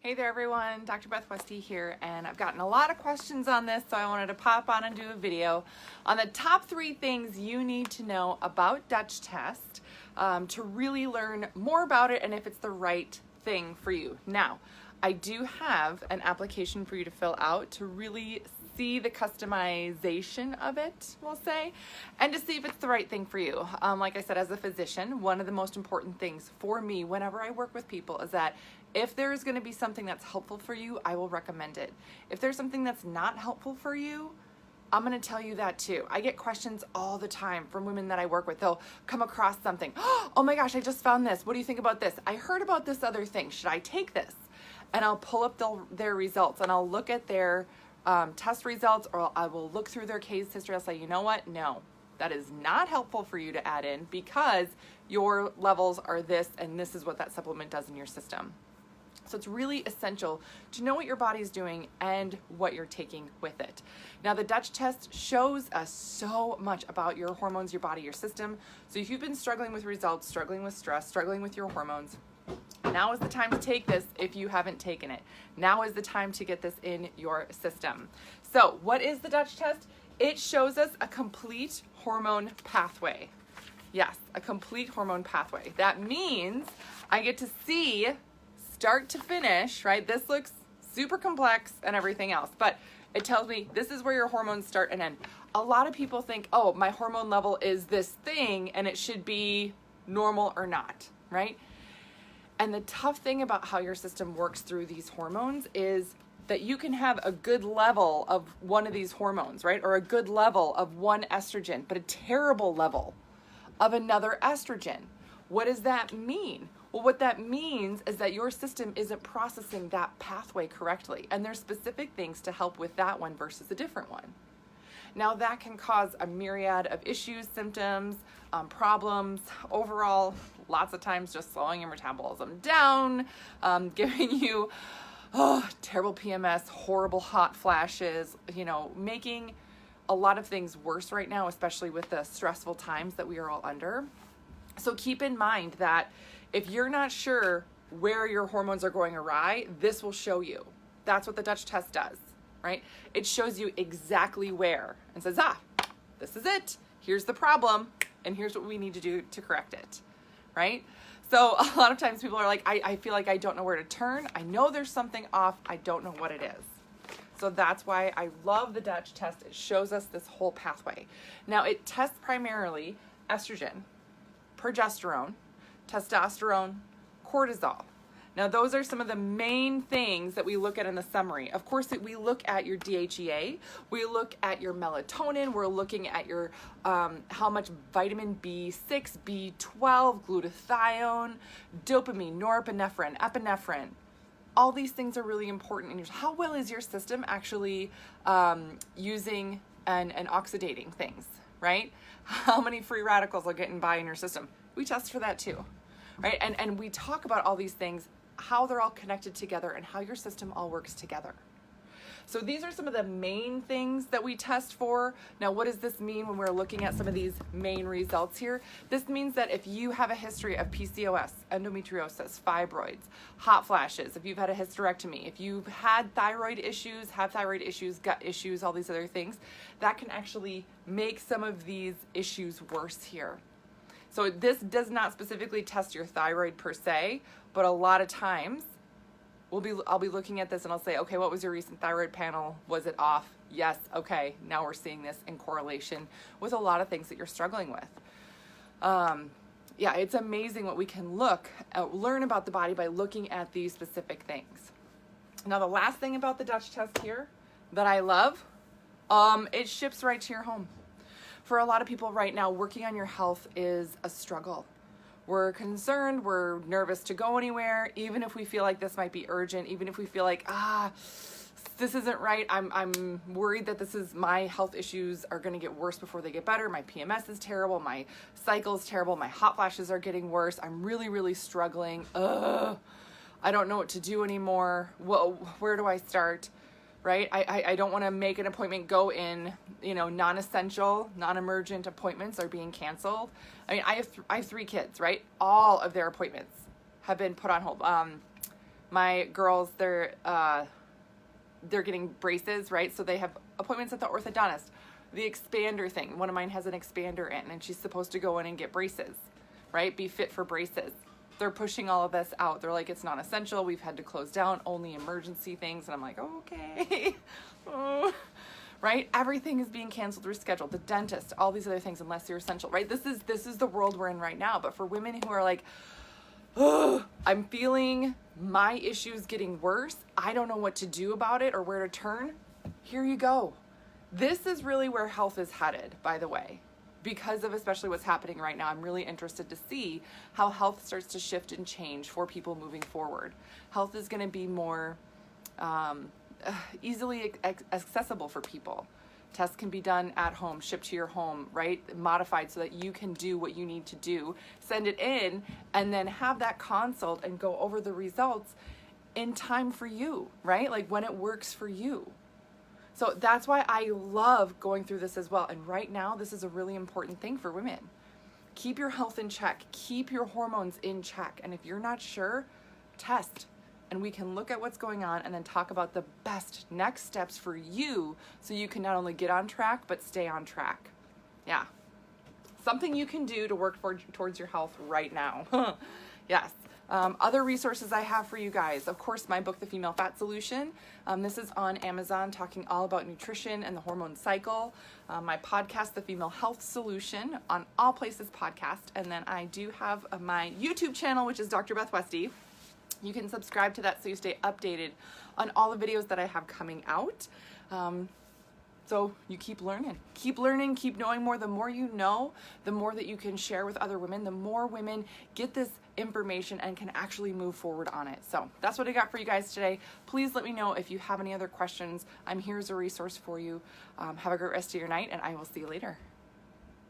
Hey there everyone, Dr. Beth Westy here, and I've gotten a lot of questions on this, so I wanted to pop on and do a video on the top 3 things you need to know about Dutch test to really learn more about it and if it's the right thing for you. Now, I do have an application for you to fill out to really see the customization of it, we'll say, and to see if it's the right thing for you. Like I said, as a physician, one of the most important things for me whenever I work with people is that if there's going to be something that's helpful for you, I will recommend it. If there's something that's not helpful for you, I'm going to tell you that too. I get questions all the time from women that I work with. They'll come across something. Oh my gosh, I just found this. What do you think about this? I heard about this other thing. Should I take this? And I'll pull up their results and I'll look at their test results, or I will look through their case history. I'll say, you know what? No, that is not helpful for you to add in because your levels are this and this is what that supplement does in your system. So it's really essential to know what your body's doing and what you're taking with it. Now, the Dutch test shows us so much about your hormones, your body, your system. So if you've been struggling with results, struggling with stress, struggling with your hormones, now is the time to take this if you haven't taken it. Now is the time to get this in your system. So what is the Dutch test? It shows us a complete hormone pathway. Yes, a complete hormone pathway. That means I get to see start to finish, right? This looks super complex and everything else, but it tells me this is where your hormones start and end. A lot of people think, oh, my hormone level is this thing and it should be normal or not, right? And the tough thing about how your system works through these hormones is that you can have a good level of one of these hormones, right? Or a good level of one estrogen, but a terrible level of another estrogen. What does that mean? Well, what that means is that your system isn't processing that pathway correctly, and there's specific things to help with that one versus a different one. Now, that can cause a myriad of issues, symptoms, problems, overall, lots of times just slowing your metabolism down, giving you terrible PMS, horrible hot flashes, making a lot of things worse right now, especially with the stressful times that we are all under. So keep in mind that if you're not sure where your hormones are going awry, this will show you. That's what the Dutch test does, right? It shows you exactly where and says, this is it. Here's the problem, and here's what we need to do to correct it, right? So a lot of times people are like, I feel like I don't know where to turn. I know there's something off. I don't know what it is. So that's why I love the Dutch test. It shows us this whole pathway. Now, it tests primarily estrogen, progesterone, testosterone, cortisol. Now, those are some of the main things that we look at in the summary. Of course, we look at your DHEA, we look at your melatonin, we're looking at your how much vitamin B6, B12, glutathione, dopamine, norepinephrine, epinephrine. All these things are really important. And how well is your system actually using and oxidating things, right? How many free radicals are getting by in your system? We test for that too, right? And we talk about all these things, how they're all connected together and how your system all works together. So these are some of the main things that we test for. Now, what does this mean when we're looking at some of these main results here? This means that if you have a history of PCOS, endometriosis, fibroids, hot flashes, if you've had a hysterectomy, if you've had thyroid issues, have thyroid issues, gut issues, all these other things, that can actually make some of these issues worse here. So this does not specifically test your thyroid per se, but a lot of times I'll be looking at this and I'll say, okay, what was your recent thyroid panel? Was it off? Yes. Okay. Now we're seeing this in correlation with a lot of things that you're struggling with. Yeah, it's amazing what we can learn about the body by looking at these specific things. Now, the last thing about the Dutch test here that I love, it ships right to your home. For a lot of people right now, working on your health is a struggle. We're concerned, we're nervous to go anywhere, even if we feel like this might be urgent, even if we feel like, this isn't right. I'm worried that my health issues are going to get worse before they get better. My PMS is terrible. My cycle is terrible. My hot flashes are getting worse. I'm really, really struggling. I don't know what to do anymore. Where do I start? Right? I don't want to make an appointment go in, non-essential, non-emergent appointments are being canceled. I have 3 kids, right? All of their appointments have been put on hold. My girls, they're getting braces, right? So they have appointments at the orthodontist. The expander thing. One of mine has an expander in, and she's supposed to go in and get braces, right? Be fit for braces. They're pushing all of this out. They're like, it's not essential. We've had to close down, only emergency things. And I'm like, oh, okay. Oh. Right? Everything is being canceled, rescheduled. The dentist, all these other things, unless you're essential, right? This is the world we're in right now. But for women who are like, oh, I'm feeling my issues getting worse, I don't know what to do about it or where to turn, here you go. This is really where health is headed, by the way, because of especially what's happening right now. I'm really interested to see how health starts to shift and change for people moving forward. Health is going to be more easily accessible for people. Tests can be done at home, shipped to your home, right? Modified so that you can do what you need to do, send it in, and then have that consult and go over the results in time for you, right? Like when it works for you. So that's why I love going through this as well. And right now, this is a really important thing for women. Keep your health in check. Keep your hormones in check. And if you're not sure, test. And we can look at what's going on and then talk about the best next steps for you so you can not only get on track, but stay on track. Yeah. Something you can do to work towards your health right now. Yes. Other resources I have for you guys. Of course, my book, The Female Fat Solution. This is on Amazon, talking all about nutrition and the hormone cycle. My podcast, The Female Health Solution, on all places podcast. And then I do have my YouTube channel, which is Dr. Beth Westy. You can subscribe to that so you stay updated on all the videos that I have coming out. So you keep learning, keep knowing more. The more you know, the more that you can share with other women, the more women get this information and can actually move forward on it. So that's what I got for you guys today. Please let me know if you have any other questions. I'm here as a resource for you. Have a great rest of your night, and I will see you later.